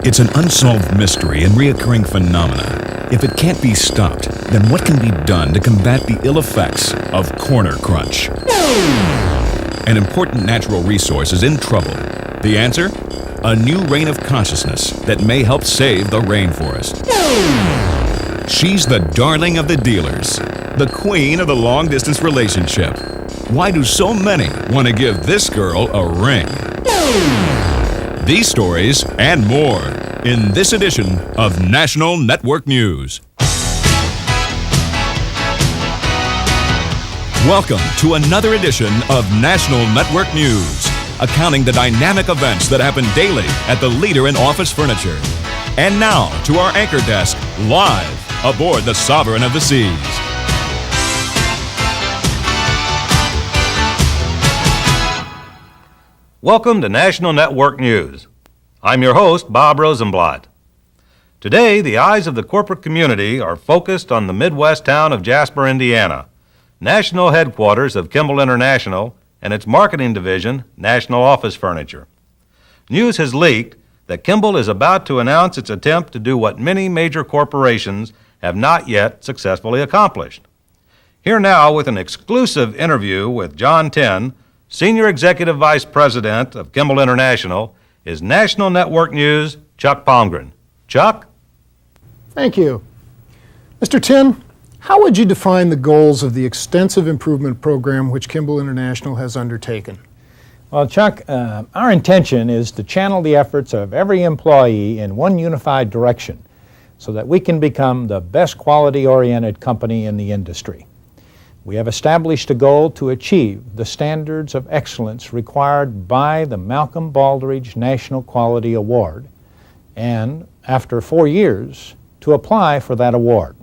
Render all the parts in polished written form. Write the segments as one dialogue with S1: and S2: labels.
S1: It's an unsolved mystery and reoccurring phenomena. If it can't be stopped, then what can be done to combat the ill effects of corner crunch? An important natural resource is in trouble. The answer? A new reign of consciousness that may help save the rainforest. She's the darling of the dealers, the queen of the long-distance relationship. Why do so many want to give this girl a ring? These stories and more in this edition of National Network News. Welcome to another edition of National Network News, accounting the dynamic events that happen daily at the leader in office furniture. And now to our anchor desk, live aboard the Sovereign of the Seas.
S2: Welcome to National Network News. I'm your host, Bob Rosenblatt. Today, the eyes of the corporate community are focused on the Midwest town of Jasper, Indiana, national headquarters of Kimball International and its marketing division, National Office Furniture. News has leaked that Kimball is about to announce its attempt to do what many major corporations have not yet successfully accomplished. Here now with an exclusive interview with John Tenn, Senior Executive Vice President of Kimball International, is National Network News' Chuck Palmgren. Chuck?
S3: Thank you. Mr. Tenn, how would you define the goals of the extensive improvement program which Kimball International has undertaken?
S4: Well, Chuck, our intention is to channel the efforts of every employee in one unified direction so that we can become the best quality-oriented company in the industry. We have established a goal to achieve the standards of excellence required by the Malcolm Baldrige National Quality Award, and after 4 years, to apply for that award.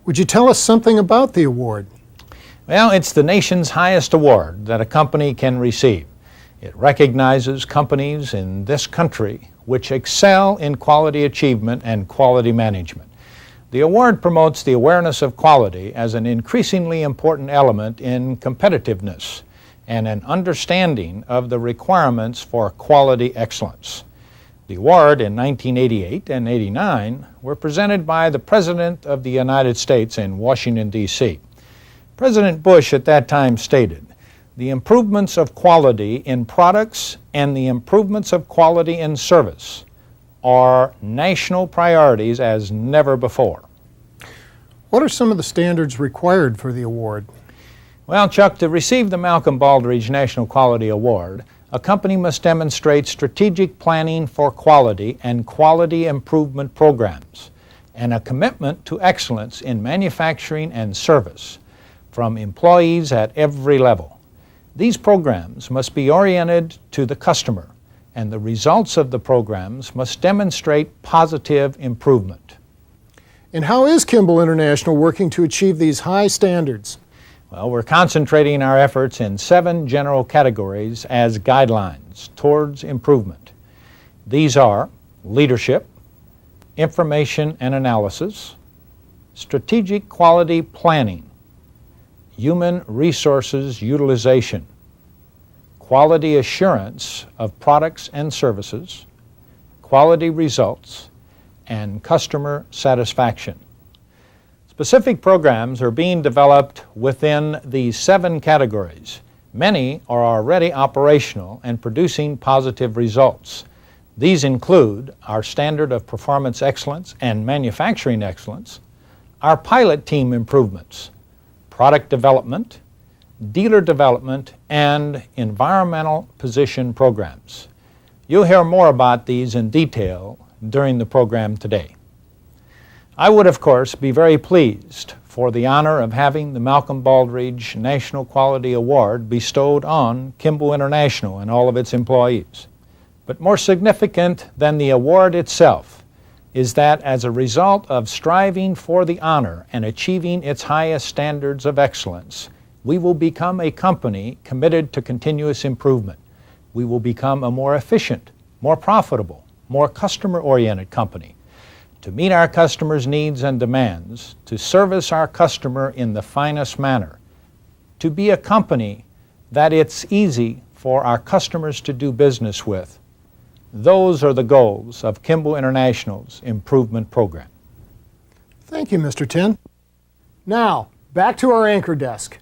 S3: Would you tell us something about the award?
S4: Well, it's the nation's highest award that a company can receive. It recognizes companies in this country which excel in quality achievement and quality management. The award promotes the awareness of quality as an increasingly important element in competitiveness and an understanding of the requirements for quality excellence. The award in 1988 and 89 were presented by the President of the United States in Washington, D.C. President Bush at that time stated, "The improvements of quality in products and the improvements of quality in service are national priorities as never before."
S3: What are some of the standards required for the award?
S4: Well, Chuck, to receive the Malcolm Baldrige National Quality Award, a company must demonstrate strategic planning for quality and quality improvement programs, and a commitment to excellence in manufacturing and service from employees at every level. These programs must be oriented to the customer, and the results of the programs must demonstrate positive improvement.
S3: And how is Kimball International working to achieve these high standards?
S4: Well, we're concentrating our efforts in 7 general categories as guidelines towards improvement. These are leadership, information and analysis, strategic quality planning, human resources utilization, quality assurance of products and services, quality results, and customer satisfaction. Specific programs are being developed within these 7 categories. Many are already operational and producing positive results. These include our standard of performance excellence and manufacturing excellence, our pilot team improvements, product development, dealer development, and environmental position programs. You'll hear more about these in detail during the program today. I would, of course, be very pleased for the honor of having the Malcolm Baldrige National Quality Award bestowed on Kimball International and all of its employees. But more significant than the award itself is that as a result of striving for the honor and achieving its highest standards of excellence, we will become a company committed to continuous improvement. We will become a more efficient, more profitable, more customer-oriented company, to meet our customers' needs and demands, to service our customer in the finest manner, to be a company that it's easy for our customers to do business with, Those are the goals of Kimball International's improvement program.
S3: Thank you, Mr. Tin. Now, back to our anchor desk.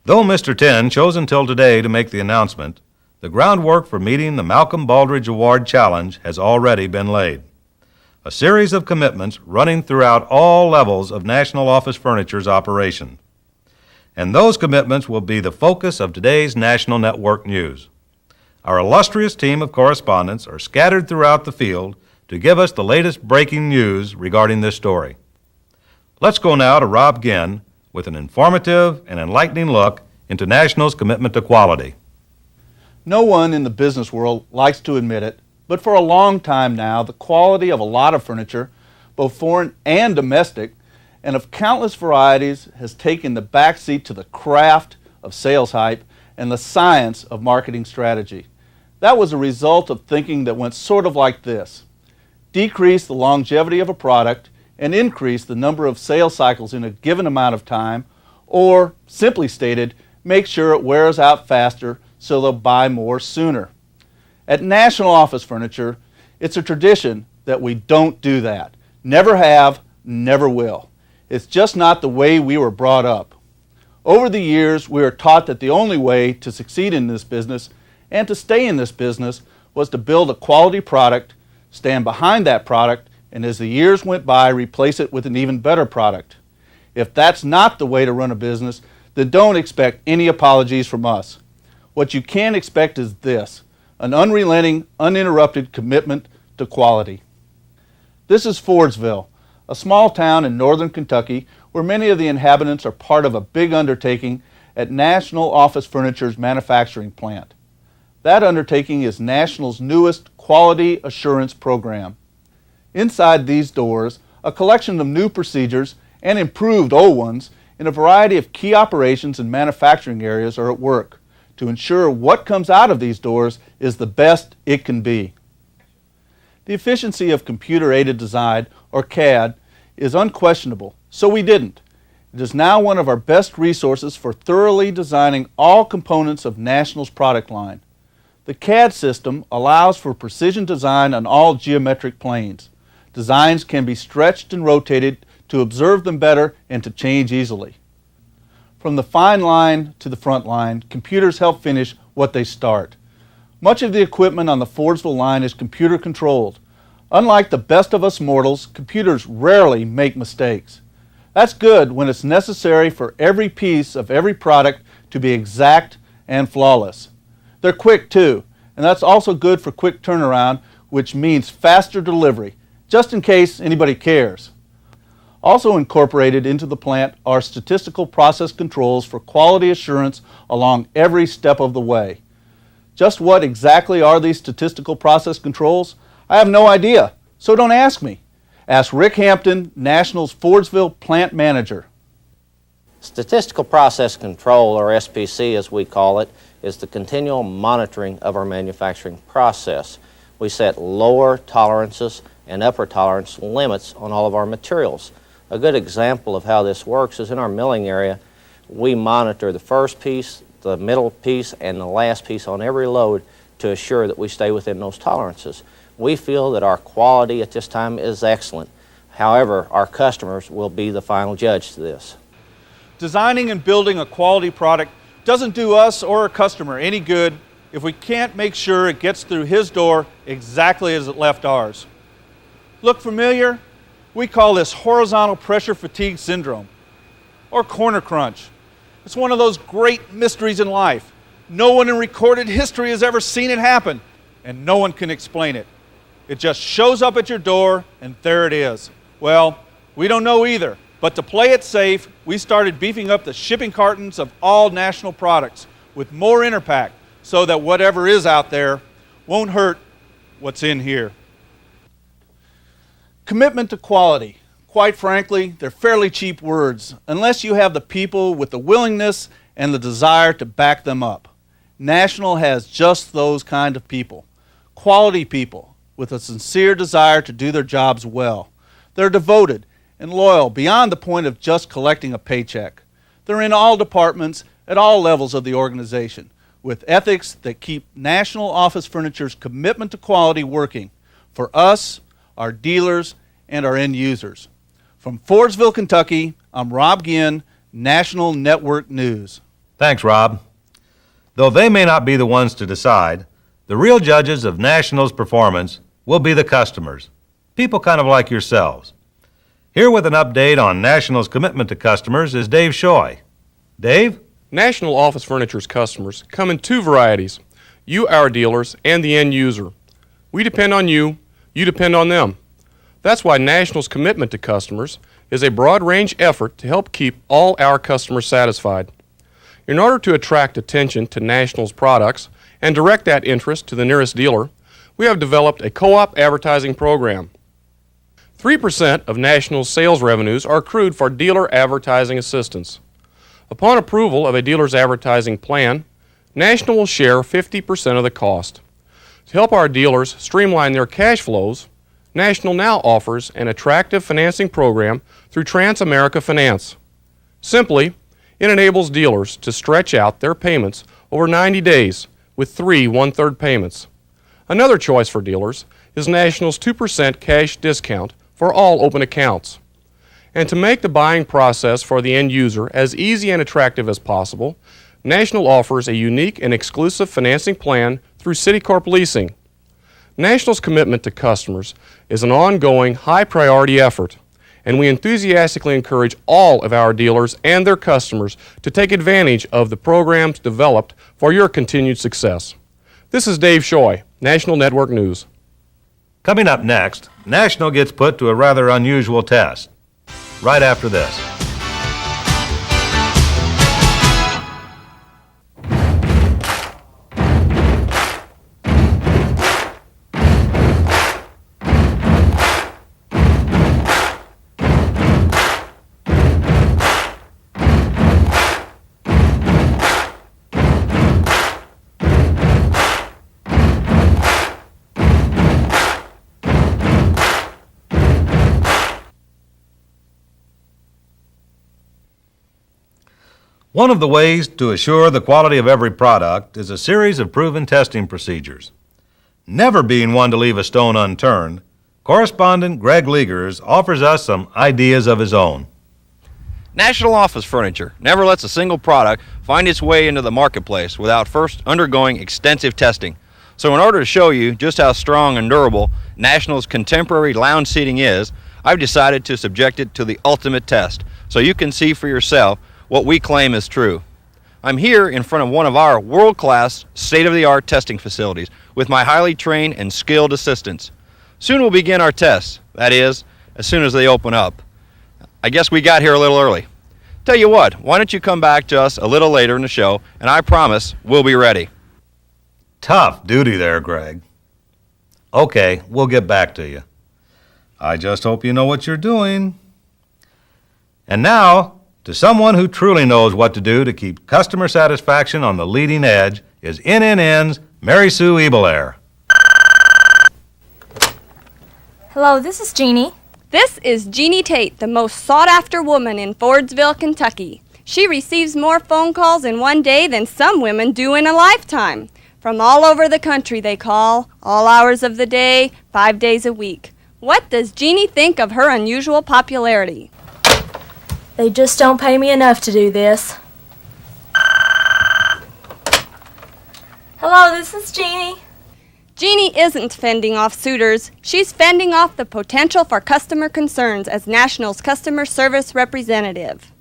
S2: Though Mr. Tin chose until today to make the announcement, the groundwork for meeting the Malcolm Baldridge Award Challenge has already been laid. A series of commitments running throughout all levels of National Office Furniture's operation. And those commitments will be the focus of today's National Network News. Our illustrious team of correspondents are scattered throughout the field to give us the latest breaking news regarding this story. Let's go now to Rob Ginn with an informative and enlightening look into National's commitment to quality.
S5: No one in the business world likes to admit it, but for a long time now, the quality of a lot of furniture, both foreign and domestic, and of countless varieties, has taken the backseat to the craft of sales hype and the science of marketing strategy. That was a result of thinking that went sort of like this: decrease the longevity of a product and increase the number of sales cycles in a given amount of time, or, simply stated, make sure it wears out faster so they'll buy more sooner. At National Office Furniture, it's a tradition that we don't do that. Never have, never will. It's just not the way we were brought up. Over the years, we were taught that the only way to succeed in this business and to stay in this business was to build a quality product, stand behind that product, and as the years went by, replace it with an even better product. If that's not the way to run a business, then don't expect any apologies from us. What you can expect is this: an unrelenting, uninterrupted commitment to quality. This is Fordsville, a small town in northern Kentucky where many of the inhabitants are part of a big undertaking at National Office Furniture's manufacturing plant. That undertaking is National's newest quality assurance program. Inside these doors, a collection of new procedures and improved old ones in a variety of key operations and manufacturing areas are at work to ensure what comes out of these doors is the best it can be. The efficiency of computer-aided design, or CAD, is unquestionable, so we didn't. It is now one of our best resources for thoroughly designing all components of National's product line. The CAD system allows for precision design on all geometric planes. Designs can be stretched and rotated to observe them better and to change easily. From the fine line to the front line, computers help finish what they start. Much of the equipment on the Fordsville line is computer controlled. Unlike the best of us mortals, computers rarely make mistakes. That's good when it's necessary for every piece of every product to be exact and flawless. They're quick too, and that's also good for quick turnaround, which means faster delivery, just in case anybody cares. Also incorporated into the plant are statistical process controls for quality assurance along every step of the way. Just what exactly are these statistical process controls? I have no idea, so don't ask me. Ask Rick Hampton, National's Fordsville plant manager.
S6: Statistical process control, or SPC as we call it, is the continual monitoring of our manufacturing process. We set lower tolerances and upper tolerance limits on all of our materials. A good example of how this works is in our milling area. We monitor the first piece, the middle piece, and the last piece on every load to assure that we stay within those tolerances. We feel that our quality at this time is excellent. However, our customers will be the final judge to this.
S5: Designing and building a quality product doesn't do us or a customer any good if we can't make sure it gets through his door exactly as it left ours. Look familiar? We call this horizontal pressure fatigue syndrome, or corner crunch. It's one of those great mysteries in life. No one in recorded history has ever seen it happen, and no one can explain it. It just shows up at your door, and there it is. Well, we don't know either, but to play it safe, we started beefing up the shipping cartons of all National products with more Interpack so that whatever is out there won't hurt what's in here. Commitment to quality. Quite frankly, they're fairly cheap words unless you have the people with the willingness and the desire to back them up. National has just those kind of people. Quality people with a sincere desire to do their jobs well. They're devoted and loyal beyond the point of just collecting a paycheck. They're in all departments at all levels of the organization, with ethics that keep National Office Furniture's commitment to quality working for us, our dealers, and our end users. From Fordsville, Kentucky, I'm Rob Ginn, National Network News.
S2: Thanks, Rob. Though they may not be the ones to decide, the real judges of National's performance will be the customers, people kind of like yourselves. Here with an update on National's commitment to customers is Dave Shoy. Dave?
S7: National Office Furniture's customers come in two varieties, you, our dealers, and the end user. We depend on you, you depend on them. That's why National's commitment to customers is a broad-range effort to help keep all our customers satisfied. In order to attract attention to National's products and direct that interest to the nearest dealer, we have developed a co-op advertising program. 3% of National's sales revenues are accrued for dealer advertising assistance. Upon approval of a dealer's advertising plan, National will share 50% of the cost. To help our dealers streamline their cash flows, National now offers an attractive financing program through Trans-America Finance. Simply, it enables dealers to stretch out their payments over 90 days with 3 1/3 payments. Another choice for dealers is National's 2% cash discount for all open accounts. And to make the buying process for the end user as easy and attractive as possible, National offers a unique and exclusive financing plan through Citicorp Leasing. National's commitment to customers is an ongoing, high-priority effort, and we enthusiastically encourage all of our dealers and their customers to take advantage of the programs developed for your continued success. This is Dave Shoy, National Network News.
S2: Coming up next, National gets put to a rather unusual test. Right after this. One of the ways to assure the quality of every product is a series of proven testing procedures. Never being one to leave a stone unturned, correspondent Greg Legers offers us some ideas of his own.
S8: National Office Furniture never lets a single product find its way into the marketplace without first undergoing extensive testing. So in order to show you just how strong and durable National's contemporary lounge seating is, I've decided to subject it to the ultimate test so you can see for yourself what we claim is true. I'm here in front of one of our world-class, state-of-the-art testing facilities with my highly trained and skilled assistants. Soon we'll begin our tests, that is, as soon as they open up. I guess we got here a little early. Tell you what, why don't you come back to us a little later in the show, and I promise we'll be ready.
S2: Tough duty there, Greg. Okay, we'll get back to you. I just hope you know what you're doing. And now, to someone who truly knows what to do to keep customer satisfaction on the leading edge is NNN's Mary Sue Ebelair.
S9: Hello, this is Jeannie.
S10: This is Jeannie Tate, the most sought-after woman in Fordsville, Kentucky. She receives more phone calls in one day than some women do in a lifetime. From all over the country they call, all hours of the day, 5 days a week. What does Jeannie think of her unusual popularity?
S9: They just don't pay me enough to do this. Hello, this is Jeannie.
S10: Jeannie isn't fending off suitors. She's fending off the potential for customer concerns as National's customer service representative.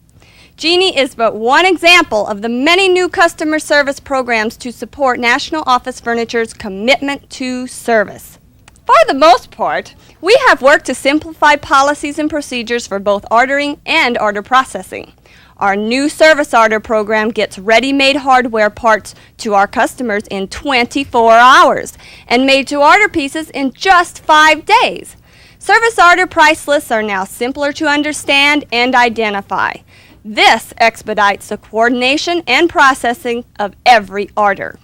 S10: Jeannie is but one example of the many new customer service programs to support National Office Furniture's commitment to service. For the most part, we have worked to simplify policies and procedures for both ordering and order processing. Our new service order program gets ready-made hardware parts to our customers in 24 hours and made-to-order pieces in just 5 days. Service order price lists are now simpler to understand and identify. This expedites the coordination and processing of every order.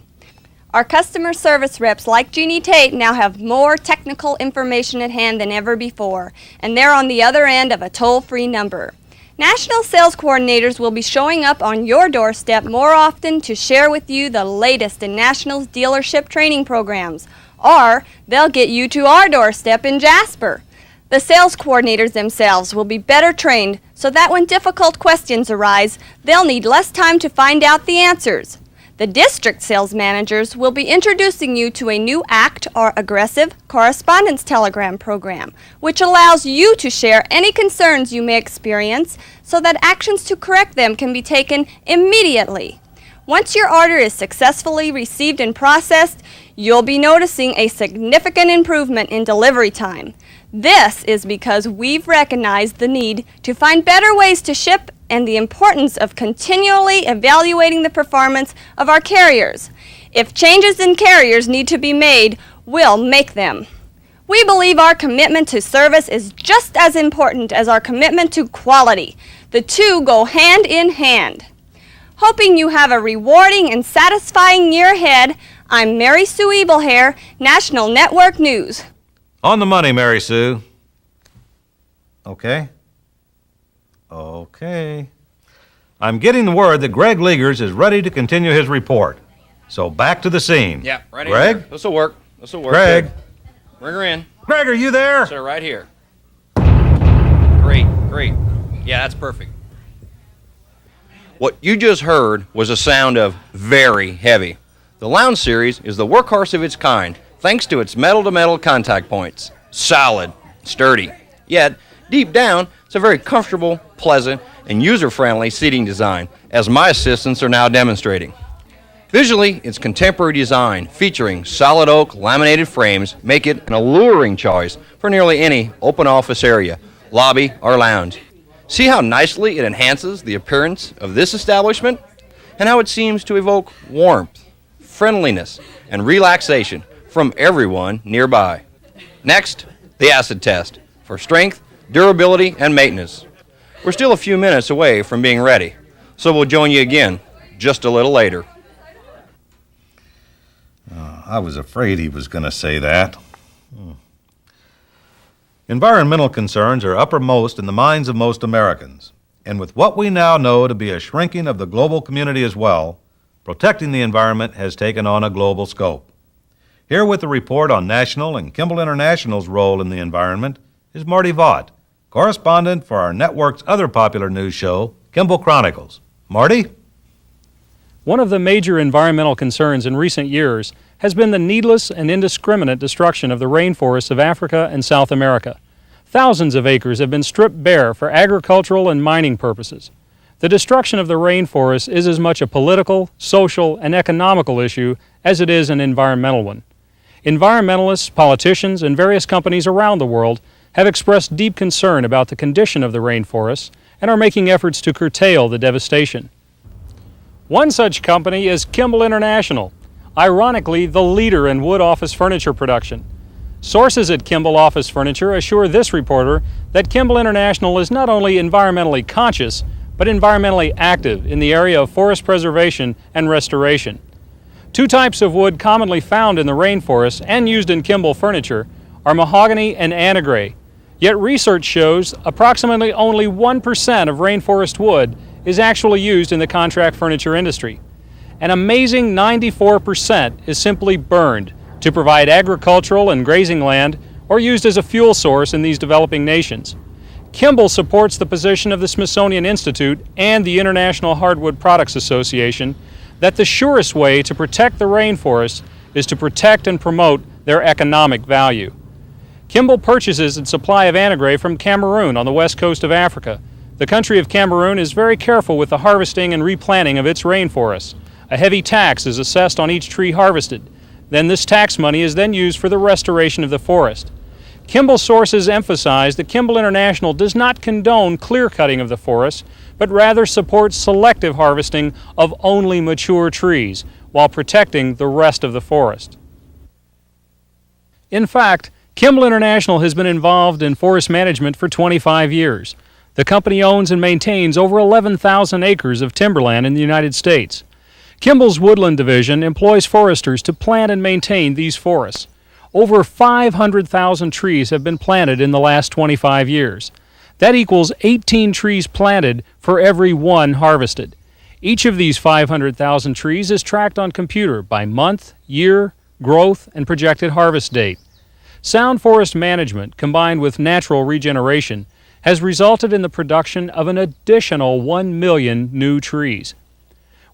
S10: Our customer service reps like Jeannie Tate now have more technical information at hand than ever before, and they're on the other end of a toll-free number. National sales coordinators will be showing up on your doorstep more often to share with you the latest in National's dealership training programs, or they'll get you to our doorstep in Jasper. The sales coordinators themselves will be better trained so that when difficult questions arise, they'll need less time to find out the answers. The district sales managers will be introducing you to a new ACT or Aggressive Correspondence Telegram program, which allows you to share any concerns you may experience so that actions to correct them can be taken immediately. Once your order is successfully received and processed, you'll be noticing a significant improvement in delivery time. This is because we've recognized the need to find better ways to ship and the importance of continually evaluating the performance of our carriers. If changes in carriers need to be made, we'll make them. We believe our commitment to service is just as important as our commitment to quality. The two go hand in hand. Hoping you have a rewarding and satisfying year ahead, I'm Mary Sue Ebelhair, National Network News.
S2: On the money, Mary Sue. Okay. I'm getting the word that Greg Legers is ready to continue his report. So back to the scene.
S8: Yeah, right
S2: Greg?
S8: here. This'll work.
S2: Greg?
S8: Bring her in.
S2: Greg, are you there?
S8: Sir, right here. Great. Yeah, that's perfect. What you just heard was a sound of very heavy. The Lounge Series is the workhorse of its kind, thanks to its metal-to-metal contact points. Solid, sturdy. Yet, deep down, it's a very comfortable, pleasant, and user-friendly seating design, as my assistants are now demonstrating. Visually, its contemporary design, featuring solid oak laminated frames, make it an alluring choice for nearly any open office area, lobby, or lounge. See how nicely it enhances the appearance of this establishment, and how it seems to evoke warmth, friendliness, and relaxation from everyone nearby. Next, the acid test for strength, durability, and maintenance. We're still a few minutes away from being ready, so we'll join you again just a little later.
S2: I was afraid he was going to say that. Environmental concerns are uppermost in the minds of most Americans, and with what we now know to be a shrinking of the global community as well, protecting the environment has taken on a global scope. Here with the report on National and Kimball International's role in the environment is Marty Vaught, correspondent for our network's other popular news show, Kimball Chronicles. Marty?
S11: One of the major environmental concerns in recent years has been the needless and indiscriminate destruction of the rainforests of Africa and South America. Thousands of acres have been stripped bare for agricultural and mining purposes. The destruction of the rainforest is as much a political, social, and economical issue as it is an environmental one. Environmentalists, politicians, and various companies around the world have expressed deep concern about the condition of the rainforests and are making efforts to curtail the devastation. One such company is Kimball International, ironically the leader in wood office furniture production. Sources at Kimball Office Furniture assure this reporter that Kimball International is not only environmentally conscious, but environmentally active in the area of forest preservation and restoration. Two types of wood commonly found in the rainforest and used in Kimball furniture are mahogany and anagray. Yet research shows approximately only 1% of rainforest wood is actually used in the contract furniture industry. An amazing 94% is simply burned to provide agricultural and grazing land or used as a fuel source in these developing nations. Kimball supports the position of the Smithsonian Institute and the International Hardwood Products Association that the surest way to protect the rainforests is to protect and promote their economic value. Kimball purchases its supply of anagray from Cameroon on the west coast of Africa. The country of Cameroon is very careful with the harvesting and replanting of its rainforests. A heavy tax is assessed on each tree harvested. Then this tax money is then used for the restoration of the forest. Kimball sources emphasize that Kimball International does not condone clear-cutting of the forest, but rather supports selective harvesting of only mature trees while protecting the rest of the forest. In fact, Kimball International has been involved in forest management for 25 years. The company owns and maintains over 11,000 acres of timberland in the United States. Kimball's Woodland Division employs foresters to plant and maintain these forests. Over 500,000 trees have been planted in the last 25 years. That equals 18 trees planted for every one harvested. Each of these 500,000 trees is tracked on computer by month, year, growth, and projected harvest date. Sound forest management combined with natural regeneration has resulted in the production of an additional 1 million new trees.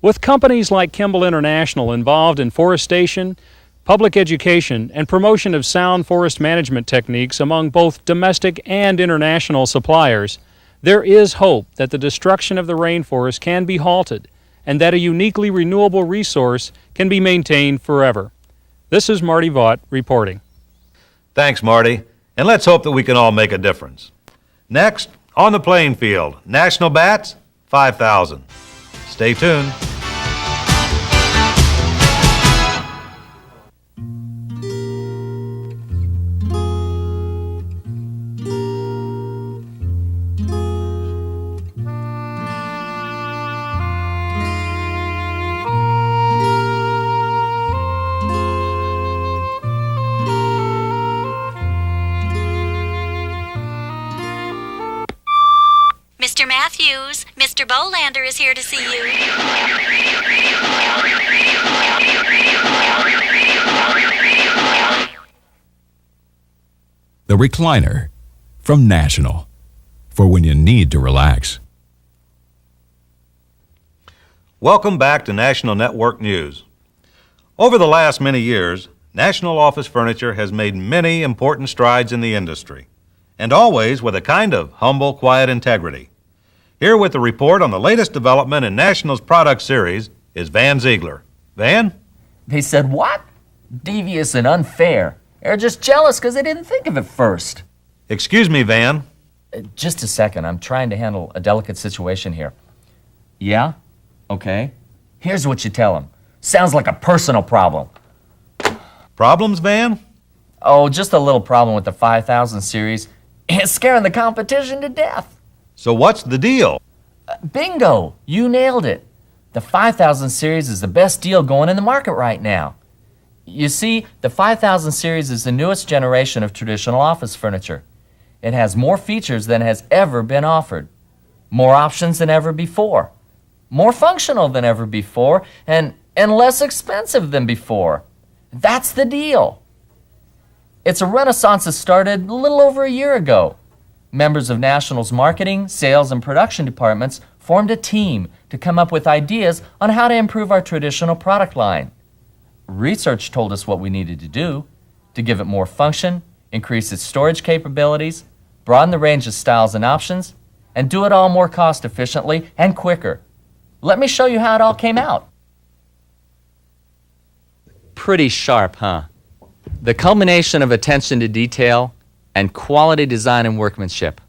S11: With companies like Kimball International involved in forestation, public education, and promotion of sound forest management techniques among both domestic and international suppliers, there is hope that the destruction of the rainforest can be halted and that a uniquely renewable resource can be maintained forever. This is Marty Vaught reporting.
S2: Thanks, Marty, and let's hope that we can all make a difference. Next, on the playing field, national bats, 5,000. Stay tuned.
S12: Mr. Matthews, Mr. Bolander is here to see you.
S1: The recliner from National, for when you need to relax.
S2: Welcome back to National Network News. Over the last many years, National Office Furniture has made many important strides in the industry, and always with a kind of humble, quiet integrity. Here with the report on the latest development in National's product series is Van Ziegler. Van?
S13: They said what? Devious and unfair. They're just jealous because they didn't think of it first.
S2: Excuse me, Van.
S13: Just a second. I'm trying to handle a delicate situation here. Yeah? Okay. Here's what you tell them. Sounds like a personal problem.
S2: Problems, Van?
S13: Oh, just a little problem with the 5000 series. It's scaring the competition to death.
S2: So what's the deal?
S13: Bingo! You nailed it. The 5000 series is the best deal going in the market right now. You see, the 5000 series is the newest generation of traditional office furniture. It has more features than has ever been offered, more options than ever before, more functional than ever before, and less expensive than before. That's the deal. It's a renaissance that started a little over a year ago. Members of National's marketing, sales, and production departments formed a team to come up with ideas on how to improve our traditional product line. Research told us what we needed to do to give it more function, increase its storage capabilities, broaden the range of styles and options, and do it all more cost efficiently and quicker. Let me show you how it all came out. Pretty sharp, huh? The culmination of attention to detail and quality design and workmanship.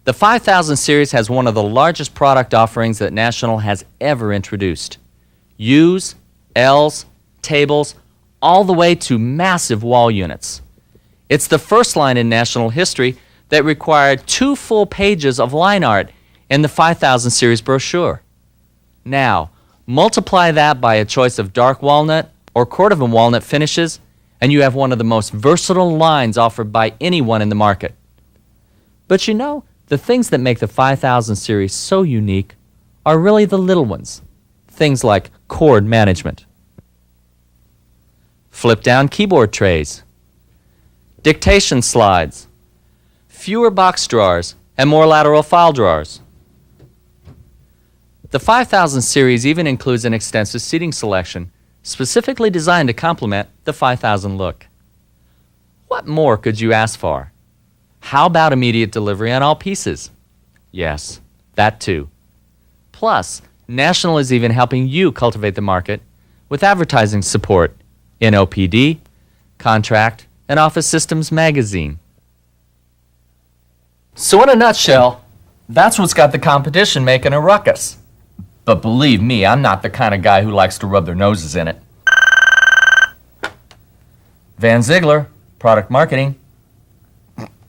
S13: The 5000 series has one of the largest product offerings that National has ever introduced. U's, L's, tables, all the way to massive wall units. It's the first line in National history that required 2 full pages of line art in the 5000 series brochure. Now, multiply that by a choice of dark walnut or cordovan walnut finishes, and you have one of the most versatile lines offered by anyone in the market. But you know, the things that make the 5000 series so unique are really the little ones. Things like cord management, flip-down keyboard trays, dictation slides, fewer box drawers, and more lateral file drawers. The 5000 series even includes an extensive seating selection specifically designed to complement the 5000 look. What more could you ask for? How about immediate delivery on all pieces? Yes, that too. Plus, National is even helping you cultivate the market with advertising support in OPD, Contract, and Office Systems Magazine. So in a nutshell, that's what's got the competition making a ruckus. But believe me, I'm not the kind of guy who likes to rub their noses in it. Van Ziegler, Product Marketing.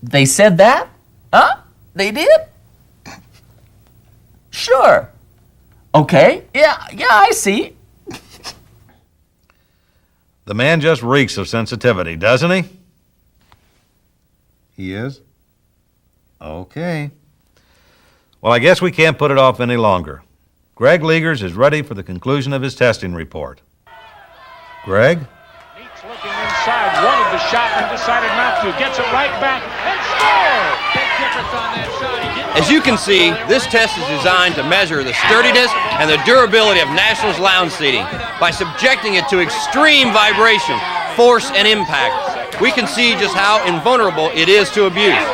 S13: They said that? Huh? They did? Sure. Okay, yeah, I see.
S2: The man just reeks of sensitivity, doesn't he? He is? Okay. Well, I guess we can't put it off any longer. Greg Legers is ready for the conclusion of his testing report. Greg?
S14: Neats looking inside, wanted the shot and decided not to. Gets it right back and scores! Big difference on that shot.
S8: As you can see, this test is designed to measure the sturdiness and the durability of Nationals lounge seating. By subjecting it to extreme vibration, force, and impact, we can see just how invulnerable it is to abuse.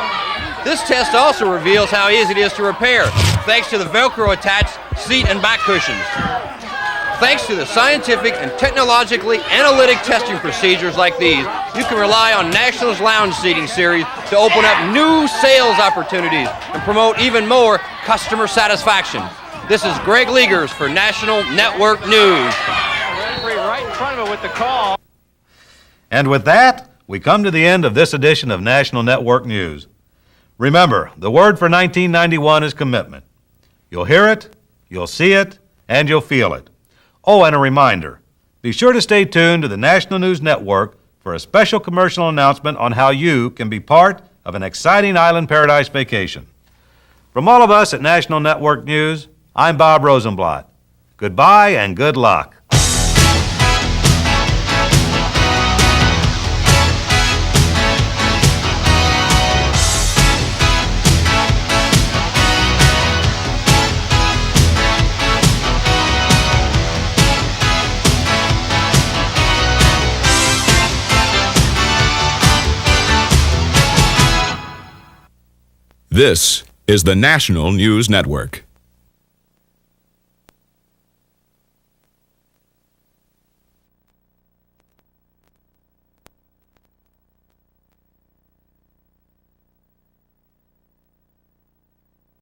S8: This test also reveals how easy it is to repair, thanks to the Velcro attached seat and back cushions. Thanks to the scientific and technologically analytic testing procedures like these, you can rely on Nationals Lounge Seating Series to open up new sales opportunities and promote even more customer satisfaction. This is Greg Legers for National Network News.
S14: Referee right in front of it with the call.
S2: And with that, we come to the end of this edition of National Network News. Remember, the word for 1991 is commitment. You'll hear it, you'll see it, and you'll feel it. Oh, and a reminder, be sure to stay tuned to the National News Network for a special commercial announcement on how you can be part of an exciting island paradise vacation. From all of us at National Network News, I'm Bob Rosenblatt. Goodbye and good luck.
S1: This is the National News Network.